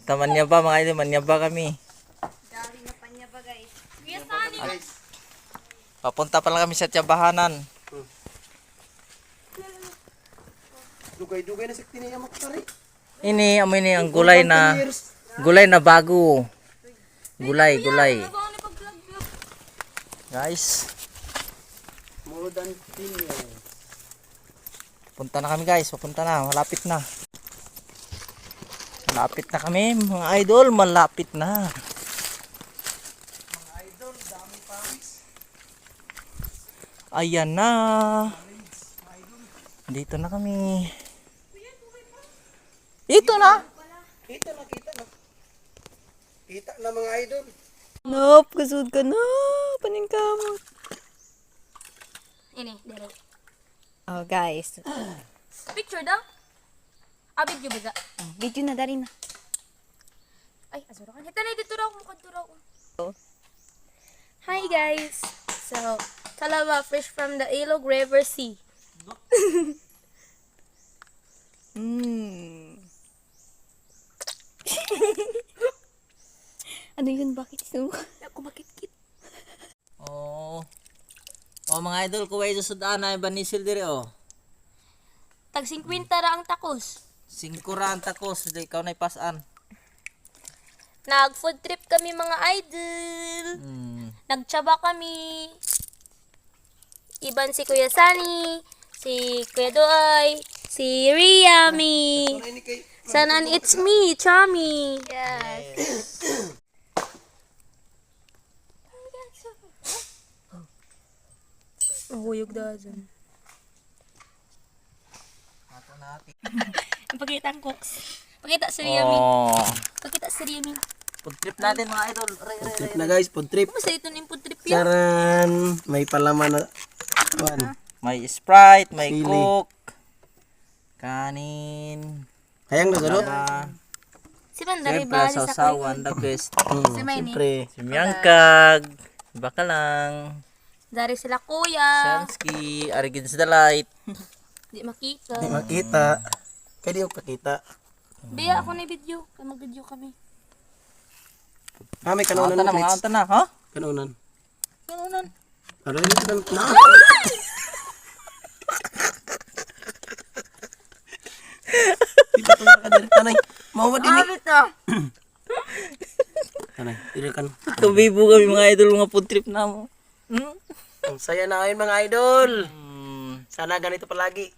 Taman niya ba mga idol? Manya ba kami? Dari na pa niya ba guys? Papunta pa lang kami sa Tiyabahanan. Dugay-dugay na sakti niya makatari. Ini amoy ni ang gulay na bago. Gulay. Guys, More than 10 years. punta na kami guys. Papunta na. Malapit na. Malapit na kami mga idol. Malapit na. Mga idol, dami pams. Ayan na. Dito na kami. Dito na. Kita na. Kita na mga idol. Nope, kasud ka na. Paning kamot. Ini, dali. Oh guys. Picture daw? Video ba za? Video na dari na. Ay, asura ka. Hita na dito raw. Mukha dito raw. Hi guys. So, Talawa fish from the Ilog River Sea. Ano yun? Bakit ito? Ako bakit kit? Oh. Oh mga idol, kuway sa sudan ay banisil dire oh. Tag 50 ra ang takos. 5 ra ang takos, di ikaw na ipasan. Nag food trip kami mga idol. Nagtsaba kami. Iban si Kuya Sunny, si Kuya Doy, si Riami. Sanan it's me, Chami. Yes. Huyog daw dyan. Ato natin. Pakita ang cooks. Pakita si Riami. Oh. Pakita si Riami. Food trip natin mga idol. Trip na guys, food trip. Kumusta ito na yung food trip yan? Charan, may palaman na. Kuan. May Sprite, may Sili. Coke, kanin, Kayang nagalot. Si Bandari siyempre ba? Si sausawan, the best. Si Maini. Siyempre. Si Miyangkag, iba ka lang. Dari sila Kuya. Shansky, Arigins the Light. Di makita. Di makita. Kaya di yung pakita. Biya ako na video. Kaya mag-video kami. May Mga kanunan anta na, ng mga plates. anta na, ha? Kanunan. Kanunan. Ano yun? Na. Dito ka din. Tanay. Mawad din. Ito. Tanay. Dito ka. Kabibo kami mga idol, mga food trip na mo. Ang saya na ngayon mga idol. Sana ganito palagi.